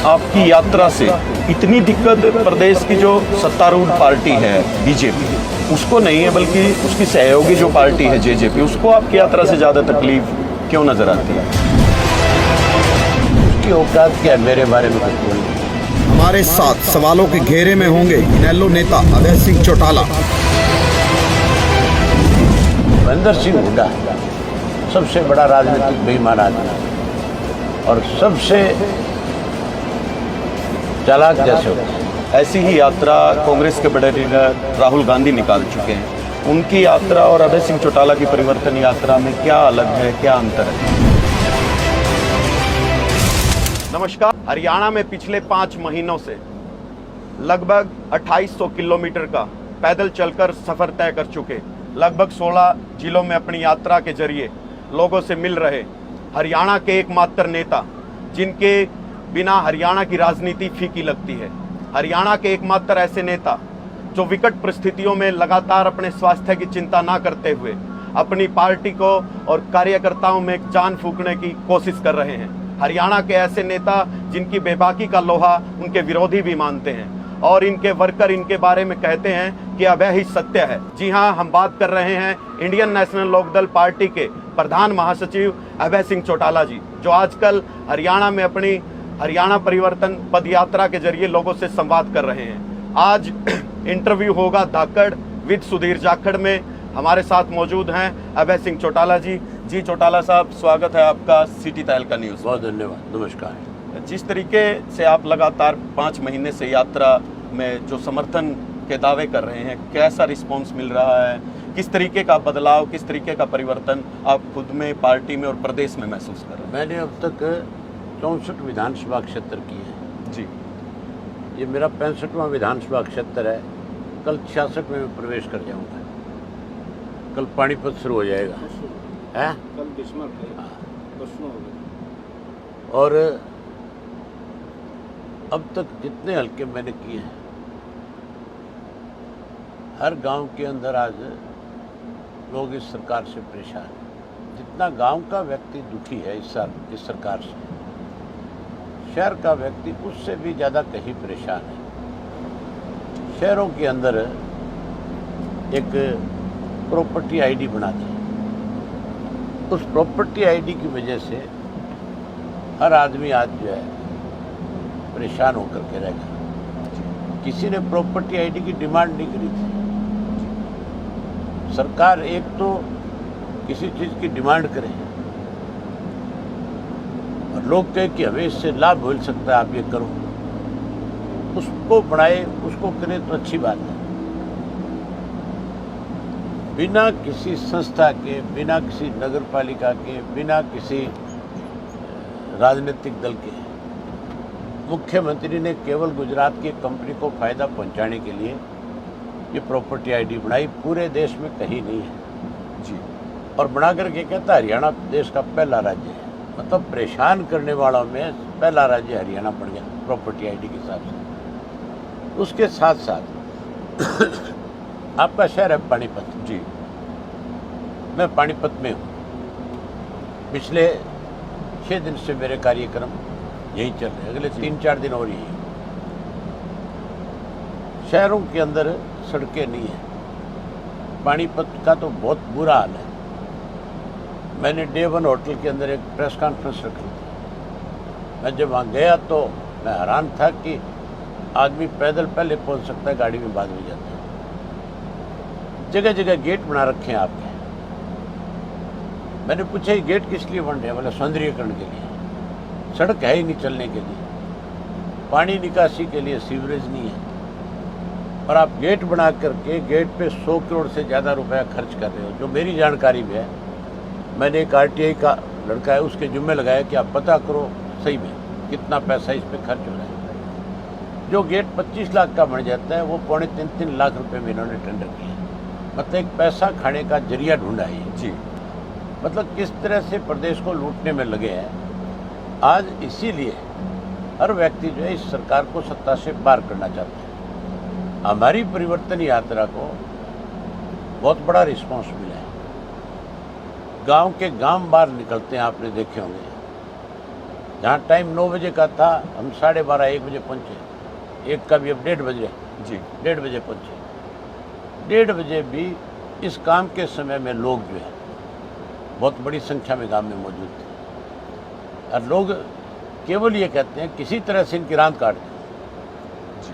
आपकी यात्रा से इतनी दिक्कत प्रदेश की जो सत्तारूढ़ पार्टी है बीजेपी उसको नहीं है, बल्कि उसकी सहयोगी जो पार्टी है जेजेपी, उसको आपकी यात्रा से ज़्यादा तकलीफ क्यों नजर आती है? उसकी औकात क्या है मेरे बारे में कुछ बोलने? हमारे साथ सवालों के घेरे में होंगे इनेलो नेता अभय सिंह चौटाला। महेंद्र सिंह हुड्डा सबसे बड़ा राजनीतिक बेईमान आदमी और सबसे चालाक जैसे होता है। ऐसी ही यात्रा कांग्रेस के बड़े लीडर राहुल गांधी निकाल चुके हैं। उनकी यात्रा और अभय सिंह चौटाला की परिवर्तन यात्रा में क्या अलग है, क्या अंतर है? नमस्कार। हरियाणा में पिछले 5 महीनों से लगभग 2800 किलोमीटर का पैदल चलकर सफर तय कर चुके, लगभग 16 जिलों में अपनी यात्रा के जरिए लोगों से मिल रहे हरियाणा के एकमात्र नेता, जिनके बिना हरियाणा की राजनीति फीकी लगती है, हरियाणा के एकमात्र ऐसे नेता जो विकट परिस्थितियों में लगातार अपने स्वास्थ्य की चिंता ना करते हुए अपनी पार्टी को और कार्यकर्ताओं में जान फूंकने की कोशिश कर रहे हैं। हरियाणा के ऐसे नेता जिनकी बेबाकी का लोहा उनके विरोधी भी मानते हैं और इनके वर्कर इनके बारे में कहते हैं कि अभय ही सत्य है। जी हाँ, हम बात कर रहे हैं इंडियन नेशनल लोकदल पार्टी के प्रधान महासचिव अभय सिंह चौटाला जी, जो आजकल हरियाणा में अपनी हरियाणा परिवर्तन पदयात्रा के जरिए लोगों से संवाद कर रहे हैं। आज इंटरव्यू होगा धाकड़ विद सुधीर जाखड़ में। हमारे साथ मौजूद हैं अभय सिंह चौटाला जी। जी चौटाला साहब, स्वागत है आपका सिटी तहलका न्यूज़। बहुत धन्यवाद, नमस्कार। जिस तरीके से आप लगातार 5 महीने से यात्रा में जो समर्थन के दावे कर रहे हैं, कैसा रिस्पॉन्स मिल रहा है? किस तरीके का बदलाव, किस तरीके का परिवर्तन आप खुद में, पार्टी में और प्रदेश में महसूस कर रहे हैं? मैंने अब तक 64 विधानसभा क्षेत्र किए हैं जी। ये मेरा 65वां विधानसभा क्षेत्र है। कल 66 में मैं प्रवेश कर जाऊंगा। कल पानीपत शुरू हो जाएगा है? कल बिस्मार्क है, परसों हो गया। और अब तक जितने हल्के मैंने किए हैं, हर गांव के अंदर आज लोग इस सरकार से परेशान हैं। जितना गांव का व्यक्ति दुखी है इस सरकार से, शहर का व्यक्ति उससे भी ज़्यादा कहीं परेशान है। शहरों के अंदर एक प्रॉपर्टी आईडी बना दी। उस प्रॉपर्टी आईडी की वजह से हर आदमी आज जो है परेशान होकर के रह गया। किसी ने प्रॉपर्टी आईडी की डिमांड नहीं करी थी। सरकार एक तो किसी चीज़ की डिमांड करे और लोग कहे कि हमें इससे लाभ मिल सकता है, आप ये करो, उसको बढ़ाए, उसको करें तो अच्छी बात है। बिना किसी संस्था के, बिना किसी नगर पालिका के, बिना किसी राजनीतिक दल के, मुख्यमंत्री ने केवल गुजरात की कंपनी को फायदा पहुंचाने के लिए ये प्रॉपर्टी आईडी बनाई। पूरे देश में कहीं नहीं है जी। और बना करके कहता हरियाणा देश का पहला राज्य है। मतलब परेशान करने वालों में पहला राज्य हरियाणा पड़ गया प्रॉपर्टी आईडी के हिसाब से। उसके साथ साथ आपका शहर है पानीपत जी। मैं पानीपत में हूँ। पिछले 6 दिन से मेरे कार्यक्रम यहीं चल रहे हैं, अगले 3-4 दिन और यहीं। शहरों के अंदर सड़कें नहीं हैं। पानीपत का तो बहुत बुरा हाल है। मैंने डे 1 होटल के अंदर एक प्रेस कॉन्फ्रेंस रखी थी। मैं जब वहाँ गया तो मैं हैरान था कि आदमी पैदल पहले पहुँच सकता है, गाड़ी में बाद में जाता है। जगह जगह गेट बना रखे हैं आपके। मैंने पूछा ये गेट किस लिए बन रहे हैं? बोले सौंदर्यीकरण के लिए। सड़क है ही नहीं चलने के लिए, पानी निकासी के लिए सीवरेज नहीं है, और आप गेट बना करके गेट पे 100 करोड़ से ज़्यादा रुपया खर्च कर रहे हो। जो मेरी जानकारी में है, मैंने एक RTI का लड़का है, उसके जुम्मे लगाया कि आप पता करो सही में कितना पैसा इस पर खर्च हो रहा है। जो गेट 25 लाख का बन जाता है वो 2.5-3 लाख रुपए में इन्होंने टेंडर किया। मतलब एक पैसा खाने का जरिया ढूंढा है जी। मतलब किस तरह से प्रदेश को लूटने में लगे हैं आज। इसीलिए हर व्यक्ति जो है इस सरकार को सत्ता से पार करना चाहता है। हमारी परिवर्तन यात्रा को बहुत बड़ा रिस्पांस मिला है। गांव के गांव बाहर निकलते हैं, आपने देखे होंगे, जहाँ टाइम 9 बजे का था, हम 12:30 1 बजे पहुँचे। एक का भी अब 1:30 बजे, जी 1:30 बजे पहुँचे। 1:30 बजे भी इस काम के समय में लोग जो है बहुत बड़ी संख्या में गांव में मौजूद थे, और लोग केवल ये कहते हैं किसी तरह से इनकी रांद काट दें। जी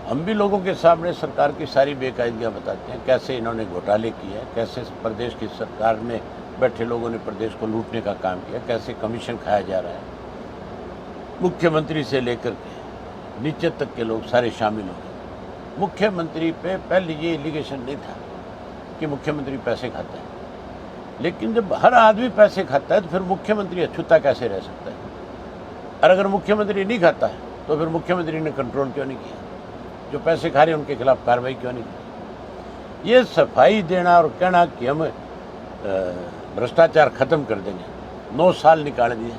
हम भी लोगों के सामने सरकार की सारी बेकायदगियाँ बताते हैं, कैसे इन्होंने घोटाले किए हैं, कैसे प्रदेश की सरकार में बैठे लोगों ने प्रदेश को लूटने का काम किया, कैसे कमीशन खाया जा रहा है। मुख्यमंत्री से लेकर के नीचे तक के लोग सारे शामिल हो गए। मुख्यमंत्री पे पहले ये एलिगेशन नहीं था कि मुख्यमंत्री पैसे खाता है, लेकिन जब हर आदमी पैसे खाता है तो फिर मुख्यमंत्री अछूता कैसे रह सकता है? और अगर मुख्यमंत्री नहीं खाता है तो फिर मुख्यमंत्री ने कंट्रोल क्यों नहीं किया? जो पैसे खा रहे हैं उनके खिलाफ कार्रवाई क्यों नहीं की? ये सफाई देना और कहना कि हम भ्रष्टाचार खत्म कर देंगे, 9 साल निकाल दिए।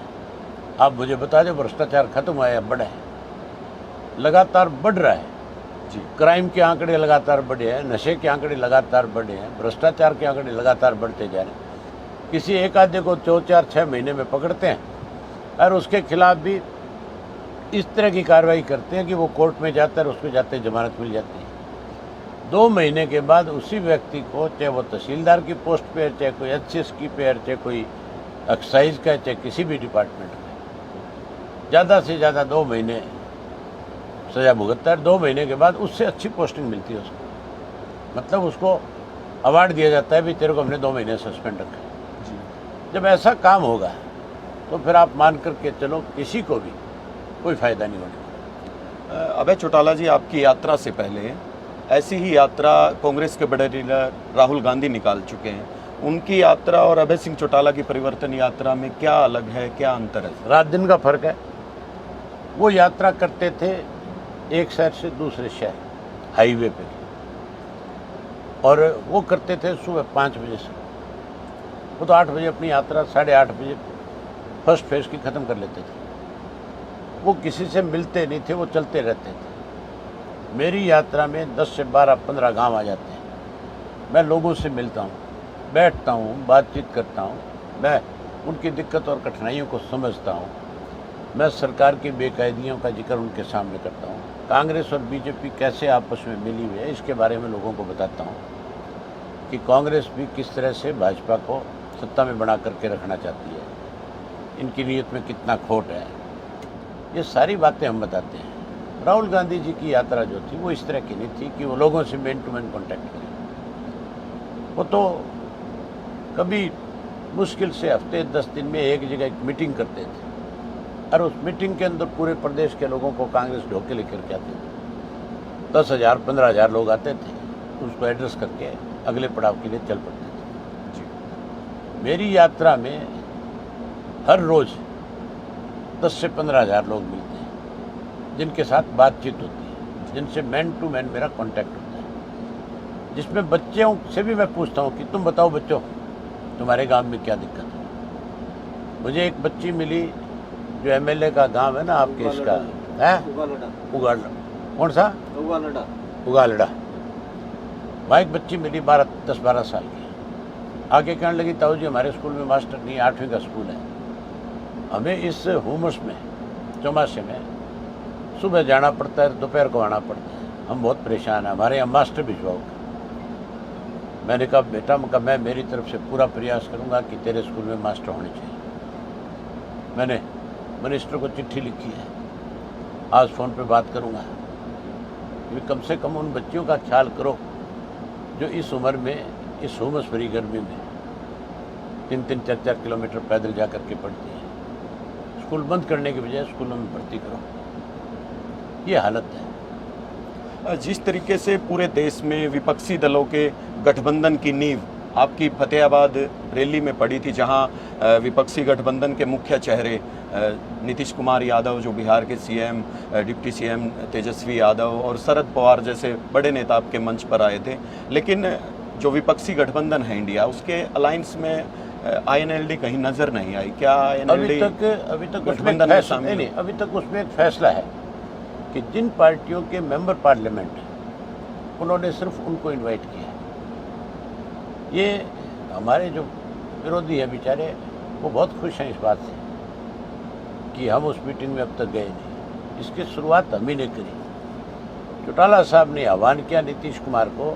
आप मुझे बता दें, भ्रष्टाचार खत्म हुआ है या बढ़ा है? लगातार बढ़ रहा है जी। क्राइम के आंकड़े लगातार बढ़े हैं, नशे के आंकड़े लगातार बढ़े हैं, भ्रष्टाचार के आंकड़े लगातार बढ़ते जा रहे हैं। किसी एक आधे को 2, 4, 6 महीने में पकड़ते हैं और उसके खिलाफ भी इस तरह की कार्रवाई करते हैं कि वो कोर्ट में जाता है और उसको जाते जमानत मिल जाती है। 2 महीने के बाद उसी व्यक्ति को, चाहे वो तहसीलदार की पोस्ट पे है, चाहे कोई HCS की पे है, चाहे कोई एक्साइज का है, चाहे किसी भी डिपार्टमेंट में, ज़्यादा से ज़्यादा 2 महीने सज़ा भुगतता है। 2 महीने के बाद उससे अच्छी पोस्टिंग मिलती है उसको, मतलब उसको अवार्ड दिया जाता है, भी तेरे को हमने 2 महीने सस्पेंड रखा है। जब ऐसा काम होगा तो फिर आप मान करके चलो किसी को भी कोई फ़ायदा नहीं होने। अभय चौटाला जी, आपकी यात्रा से पहले ऐसी ही यात्रा कांग्रेस के बड़े लीडर राहुल गांधी निकाल चुके हैं। उनकी यात्रा और अभय सिंह चौटाला की परिवर्तन यात्रा में क्या अलग है, क्या अंतर है? रात दिन का फर्क है। वो यात्रा करते थे एक शहर से दूसरे शहर हाईवे पे, और वो करते थे सुबह 5 बजे से। वो तो 8 बजे अपनी यात्रा 8:30 बजे फर्स्ट फेज की ख़त्म कर लेते थे। वो किसी से मिलते नहीं थे, वो चलते रहते थे। मेरी यात्रा में 10 से 12, 15 गांव आ जाते हैं। मैं लोगों से मिलता हूँ, बैठता हूँ, बातचीत करता हूँ, मैं उनकी दिक्कत और कठिनाइयों को समझता हूँ, मैं सरकार की बेकायदियों का जिक्र उनके सामने करता हूँ। कांग्रेस और बीजेपी कैसे आपस में मिली हुई है इसके बारे में लोगों को बताता हूँ कि कांग्रेस भी किस तरह से भाजपा को सत्ता में बना करके रखना चाहती है, इनकी नीयत में कितना खोट है, ये सारी बातें हम बताते हैं। राहुल गांधी जी की यात्रा जो थी वो इस तरह की नहीं थी कि वो लोगों से मैन टू मैन कॉन्टैक्ट करें। वो तो कभी मुश्किल से हफ्ते 10 दिन में एक जगह एक मीटिंग करते थे, और उस मीटिंग के अंदर पूरे प्रदेश के लोगों को कांग्रेस ढोके लेकर के आते थे। 10,000, 15,000 लोग आते थे, उसको एड्रेस करके अगले पड़ाव के लिए चल पड़ते थे। जी। मेरी यात्रा में हर रोज़ 10 से 15,000 लोग मिलते हैं, जिनके साथ बातचीत होती है, जिनसे मैन टू मैन मेरा कांटेक्ट होता है, जिसमें बच्चों से भी मैं पूछता हूँ कि तुम बताओ बच्चों, तुम्हारे गांव में क्या दिक्कत है। मुझे एक बच्ची मिली जो MLA का गांव है ना आपके, इसका है उगालड़ा, कौन सा उगालड़ा। वहाँ एक बच्ची मिली 10-12 साल की, आगे कहने लगी ताऊ जी हमारे स्कूल में मास्टर नहीं, 8वीं का स्कूल है, हमें इस हुमस में, चौमासे में सुबह जाना पड़ता है, दोपहर को आना पड़ता है, हम बहुत परेशान हैं, हमारे यहाँ मास्टर भिजवाओ। मैंने कहा बेटा, मैं मेरी तरफ से पूरा प्रयास करूँगा कि तेरे स्कूल में मास्टर होने चाहिए। मैंने मिनिस्टर को चिट्ठी लिखी है, आज फ़ोन पे बात करूँगा कि कम से कम उन बच्चियों का ख्याल करो जो इस उम्र में, इस हुमस भरी गर्मी में 3-3, 4-4 किलोमीटर पैदल जा कर के पढ़ती है। स्कूल बंद करने के बजाय स्कूलों में भर्ती करो, ये हालत है। जिस तरीके से पूरे देश में विपक्षी दलों के गठबंधन की नींव आपकी फतेहाबाद रैली में पड़ी थी, जहां विपक्षी गठबंधन के मुख्य चेहरे नीतीश कुमार यादव जो बिहार के CM, deputy CM Tejashwi Yadav और शरद पवार जैसे बड़े नेता आपके मंच पर आए थे, लेकिन जो विपक्षी गठबंधन है इंडिया, उसके अलायंस में INLD कहीं नजर नहीं आई। क्या INLD अभी तक गठबंधन में शामिल नहीं? अभी तक उसमें एक फैसला है कि जिन पार्टियों के मेंबर पार्लियामेंट उन्होंने सिर्फ उनको इनवाइट किया। ये हमारे जो विरोधी है बेचारे, वो बहुत खुश हैं इस बात से कि हम उस मीटिंग में अब तक गए नहीं। इसकी शुरुआत हम ही ने करी। चौटाला साहब ने आह्वान किया नीतीश कुमार को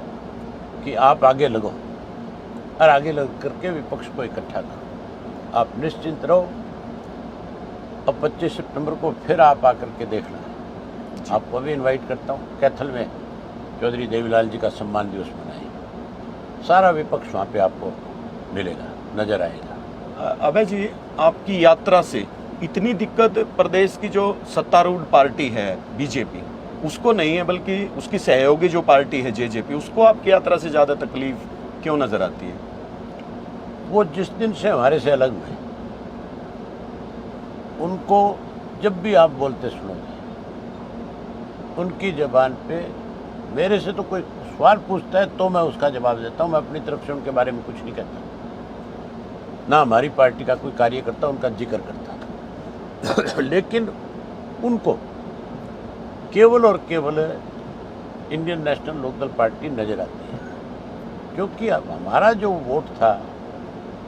कि आप आगे लगो और आगे लग करके विपक्ष को इकट्ठा करो। आप निश्चिंत रहो, अब 25 सितंबर को फिर आप आकर के देखना। आपको भी इनवाइट करता हूँ। कैथल में चौधरी देवीलाल जी का सम्मान दिवस मनाएंगे। सारा विपक्ष वहाँ पे आपको मिलेगा, नजर आएगा। अभय जी, आपकी यात्रा से इतनी दिक्कत प्रदेश की जो सत्तारूढ़ पार्टी है बीजेपी, उसको नहीं है, बल्कि उसकी सहयोगी जो पार्टी है जेजेपी, उसको आपकी यात्रा से ज़्यादा तकलीफ क्यों नजर आती है? वो जिस दिन से हमारे से अलग हुए, उनको जब भी आप बोलते सुनोगे, उनकी जबान पे मेरे से तो कोई सवाल पूछता है तो मैं उसका जवाब देता हूँ। मैं अपनी तरफ से उनके बारे में कुछ नहीं कहता, ना हमारी पार्टी का कोई कार्यकर्ता उनका जिक्र करता। लेकिन उनको केवल और केवल इंडियन नेशनल लोकदल पार्टी नजर आती है, क्योंकि अब हमारा जो वोट था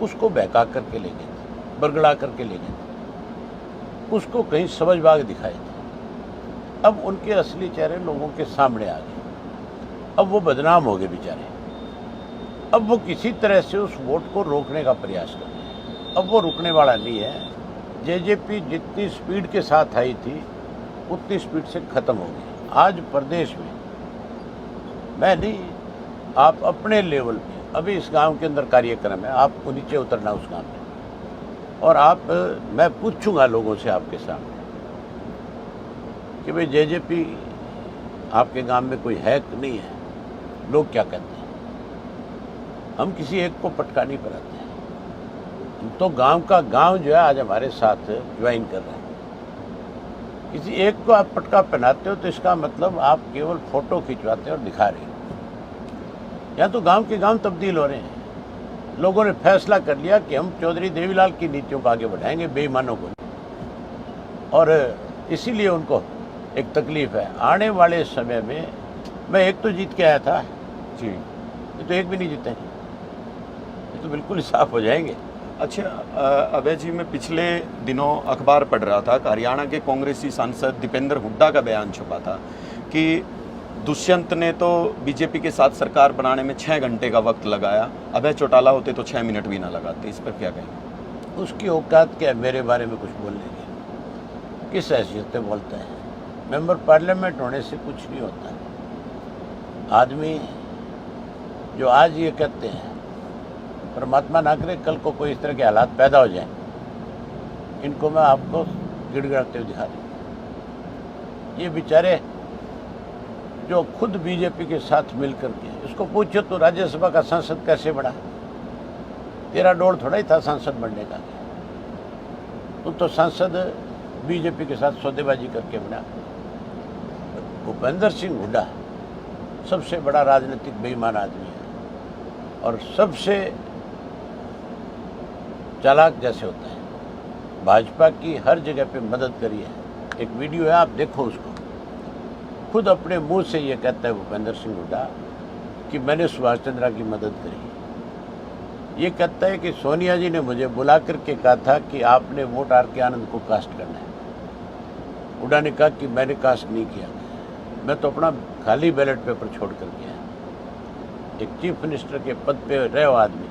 उसको बहका करके ले गए थे, बरगड़ा करके ले गए थे, उसको कहीं समझबाग दिखाए थे। अब उनके असली चेहरे लोगों के सामने आ गए। अब वो बदनाम हो गए बेचारे। अब वो किसी तरह से उस वोट को रोकने का प्रयास कर रहे हैं। अब वो रुकने वाला नहीं है। जेजेपी जितनी स्पीड के साथ आई थी उतनी स्पीड से ख़त्म हो गई। आज प्रदेश में मैं नहीं, आप अपने लेवल पे, अभी इस गांव के अंदर कार्यक्रम है, आपको नीचे उतरना उस गांव में, और मैं पूछूंगा लोगों से आपके सामने कि भाई जेजेपी आपके गांव में कोई है कि नहीं है। लोग क्या कहते हैं? हम किसी एक को पटका नहीं पड़ाते हैं। हम तो गांव का गांव जो है आज हमारे साथ ज्वाइन कर रहा है। किसी एक को आप पटका पहनाते हो तो इसका मतलब आप केवल फोटो खिंचवाते हो और दिखा रहे हो। यहाँ तो गांव के गांव तब्दील हो रहे हैं। लोगों ने फैसला कर लिया कि हम चौधरी देवीलाल की नीतियों को आगे बढ़ाएंगे, बेईमानों को, और इसीलिए उनको एक तकलीफ है। आने वाले समय में मैं एक तो जीत के आया था जी, ये तो एक भी नहीं जीते, ये तो बिल्कुल ही साफ हो जाएंगे। अच्छा अभय जी, मैं पिछले दिनों अखबार पढ़ रहा था कि हरियाणा के कांग्रेसी सांसद दीपेंद्र हुड्डा का बयान छपा था कि दुष्यंत ने तो बीजेपी के साथ सरकार बनाने में 6 घंटे का वक्त लगाया, अभय चौटाला होते तो 6 मिनट भी ना लगाते। इस पर क्या कहेंगे? उसकी औकात क्या है मेरे बारे में कुछ बोलने की? किस हैसियत से बोलता है? मेंबर पार्लियामेंट होने से कुछ नहीं होता। आदमी जो आज ये कहते हैं, परमात्मा ना करे कल को कोई इस तरह के हालात पैदा हो जाएं, इनको मैं आपको गिड़गिड़ाते हुए दिखा दूँ। ये बेचारे जो खुद बीजेपी के साथ मिलकर के, इसको पूछो तो राज्यसभा का सांसद कैसे बना? तेरा दौर थोड़ा ही था सांसद बनने का। तो सांसद बीजेपी के साथ सौदेबाजी करके बना। भूपेंद्र सिंह हुड्डा सबसे बड़ा राजनीतिक बेईमान आदमी है और सबसे चालाक जैसे होता है। भाजपा की हर जगह पे मदद करी है। एक वीडियो है, आप देखो उसको। खुद अपने मुंह से ये कहता है भूपेंद्र सिंह हुड्डा कि मैंने सुभाष चंद्रा की मदद करी। ये कहता है कि सोनिया जी ने मुझे बुला करके कहा था कि आपने वोट आर के आनंद को कास्ट करना है। हुड्डा ने कहा कि मैंने कास्ट नहीं किया, मैं तो अपना खाली बैलेट पेपर छोड़ कर गया। एक चीफ मिनिस्टर के पद पे रहे हो आदमी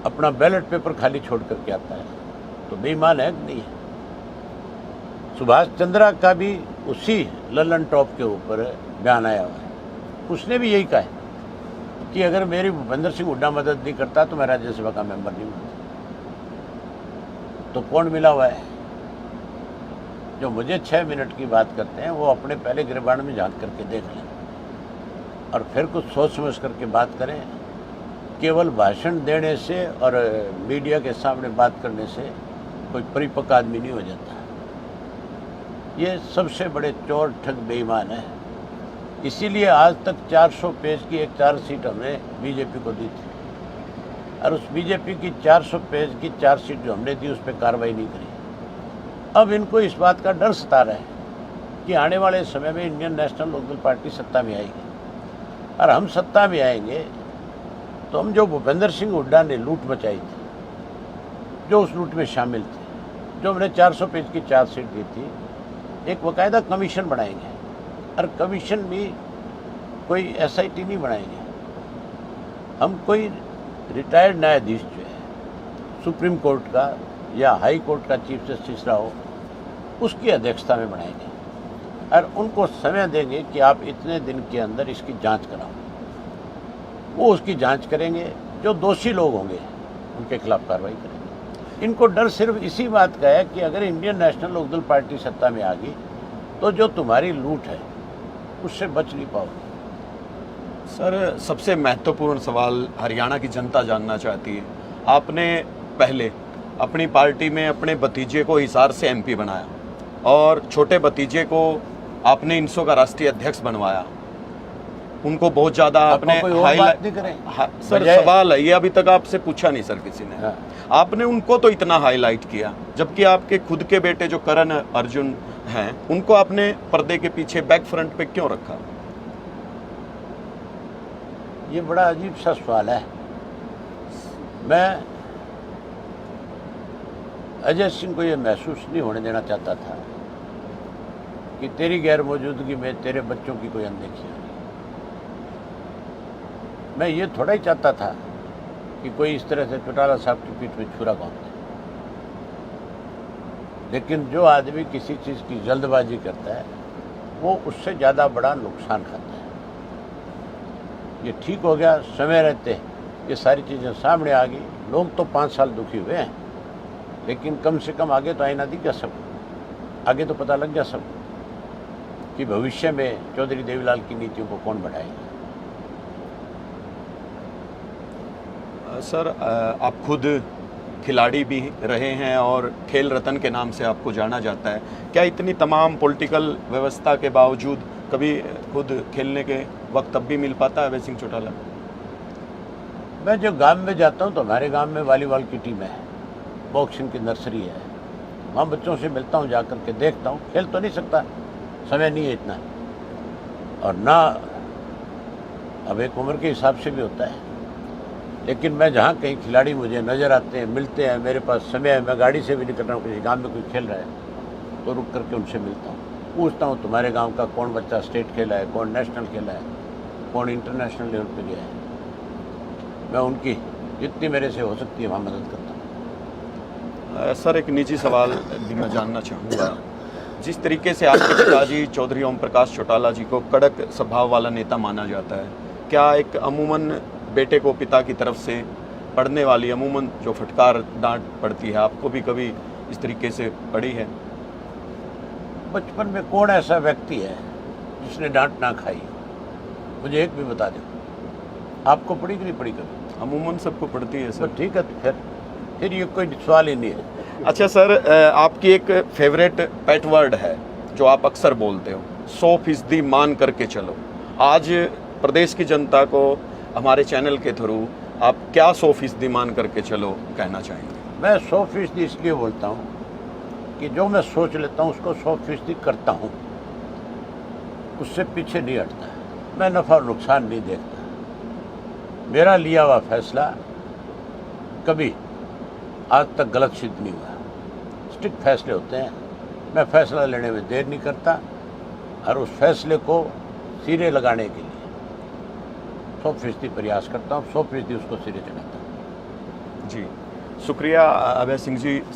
अपना बैलेट पेपर खाली छोड़ करके आता है, तो बेईमान है कि नहीं है? सुभाष चंद्रा का भी उसी ललन टॉप के ऊपर बयान आया हुआ है। उसने भी यही कहा है कि अगर मेरी भूपेंद्र सिंह हुड्डा मदद नहीं करता तो मैं राज्यसभा का मेंबर नहीं बनता। तो कौन मिला हुआ है? जो मुझे 6 मिनट की बात करते हैं वो अपने पहले गिरबान में झांक करके देख लें और फिर कुछ सोच समझ करके बात करें। केवल भाषण देने से और मीडिया के सामने बात करने से कोई परिपक्व आदमी नहीं हो जाता। ये सबसे बड़े चोर ठग बेईमान है। इसीलिए आज तक 400 पेज की एक चार्जशीट हमने बीजेपी को दी थी और उस बीजेपी की 400 पेज की चार्जशीट जो हमने दी उस पर कार्रवाई नहीं करी। अब इनको इस बात का डर सता रहा है कि आने वाले समय में इंडियन नेशनल लोकदल पार्टी सत्ता में आएगी और हम सत्ता में आएंगे तो हम जो भूपेंद्र सिंह हुड्डा ने लूट मचाई थी, जो उस लूट में शामिल थे, जो हमने 400 पेज की चार्जशीट दी थी, एक बाकायदा कमीशन बनाएंगे, और कमीशन भी कोई SIT नहीं बनाएंगे। हम कोई रिटायर्ड न्यायाधीश जो है सुप्रीम कोर्ट का या हाई कोर्ट का चीफ जस्टिस रहा हो, उसकी अध्यक्षता में बनाएंगे, और उनको समय देंगे कि आप इतने दिन के अंदर इसकी जांच कराओ। वो उसकी जांच करेंगे, जो दोषी लोग होंगे उनके खिलाफ कार्रवाई करेंगे। इनको डर सिर्फ इसी बात का है कि अगर इंडियन नेशनल लोकदल पार्टी सत्ता में आ गई तो जो तुम्हारी लूट है उससे बच नहीं पाओगे। सर, सबसे महत्वपूर्ण सवाल हरियाणा की जनता जानना चाहती है। आपने पहले अपनी पार्टी में अपने भतीजे को हिसार से MP बनाया और छोटे भतीजे को आपने INSO का राष्ट्रीय अध्यक्ष बनवाया। उनको बहुत ज़्यादा आपने कोई और बात नहीं करें। सर, सवाल है ये, अभी तक आपसे पूछा नहीं सर किसी ने। हाँ। आपने उनको तो इतना हाईलाइट किया, जबकि आपके खुद के बेटे जो करण अर्जुन हैं, उनको आपने पर्दे के पीछे बैक फ्रंट पे क्यों रखा? ये बड़ा अजीब सा सवाल है। मैं अजय सिंह को ये महसूस नहीं होने देना चाहता था कि तेरी गैर मौजूदगी में तेरे बच्चों की कोई अनदेखी हो रही। मैं ये थोड़ा ही चाहता था कि कोई इस तरह से चौटाला साहब की पीठ में छुरा घोंप दे। लेकिन जो आदमी किसी चीज़ की जल्दबाजी करता है वो उससे ज़्यादा बड़ा नुकसान खाता है। ये ठीक हो गया, समय रहते ये सारी चीज़ें सामने आ गई। लोग तो 5 साल दुखी हुए हैं, लेकिन कम से कम आगे तो आईना दिख गया सब, आगे तो पता लग गया सब कि भविष्य में चौधरी देवीलाल की नीतियों को कौन बढ़ाएगा। सर, आप खुद खिलाड़ी भी रहे हैं और खेल रत्न के नाम से आपको जाना जाता है। क्या इतनी तमाम पॉलिटिकल व्यवस्था के बावजूद कभी खुद खेलने के वक्त तब भी मिल पाता है अभय सिंह चौटाला? मैं जो गांव में जाता हूं तो हमारे गांव में वॉलीबॉल की टीम है, बॉक्सिंग की नर्सरी है, वहाँ बच्चों से मिलता हूँ, जाकर के देखता हूँ। खेल तो नहीं सकता, समय नहीं है इतना, और ना अब एक उम्र के हिसाब से भी होता है। लेकिन मैं जहाँ कहीं खिलाड़ी मुझे नज़र आते हैं, मिलते हैं, मेरे पास समय है, मैं गाड़ी से भी निकल रहा हूँ, किसी गांव में कोई खेल रहा है तो रुक करके उनसे मिलता हूँ, पूछता हूँ तुम्हारे गांव का कौन बच्चा स्टेट खेला है, कौन नेशनल खेला है, कौन इंटरनेशनल लेवल पे गया है। मैं उनकी जितनी मेरे से हो सकती है वहाँ मदद करता हूँ। सर, एक निजी सवाल भी मैं जानना चाहूँगा। जिस तरीके से आपके पिताजी चौधरी ओम प्रकाश चौटाला जी को कड़क स्वभाव वाला नेता माना जाता है, क्या एक अमूमन बेटे को पिता की तरफ से पड़ने वाली अमूमन जो फटकार डांट पड़ती है, आपको भी कभी इस तरीके से पड़ी है? बचपन में कौन ऐसा व्यक्ति है जिसने डांट ना खाई? मुझे एक भी बता दो। आपको पड़ी कि नहीं पड़ी कभी? अमूमन सबको पड़ती है सर। तो ठीक है, तो फिर ये कोई सवाल ही नहीं है। अच्छा सर, आपकी एक फेवरेट पेट वर्ड है जो आप अक्सर बोलते हो, 100% मान करके चलो। आज प्रदेश की जनता को हमारे चैनल के थ्रू आप क्या 100% मान करके चलो कहना चाहेंगे? मैं 100% इसलिए बोलता हूँ कि जो मैं सोच लेता हूँ उसको 100% करता हूँ, उससे पीछे नहीं हटता। मैं नफ़ा और नुकसान नहीं देखता। मेरा लिया हुआ फैसला कभी आज तक गलत सिद्ध नहीं हुआ। स्ट्रिक्ट फैसले होते हैं, मैं फैसला लेने में देर नहीं करता, और उस फैसले को सिरे लगाने के लिए 100% प्रयास करता हूँ, 100% उसको सिरे चढ़ाता हूँ। जी, शुक्रिया अभय सिंह जी।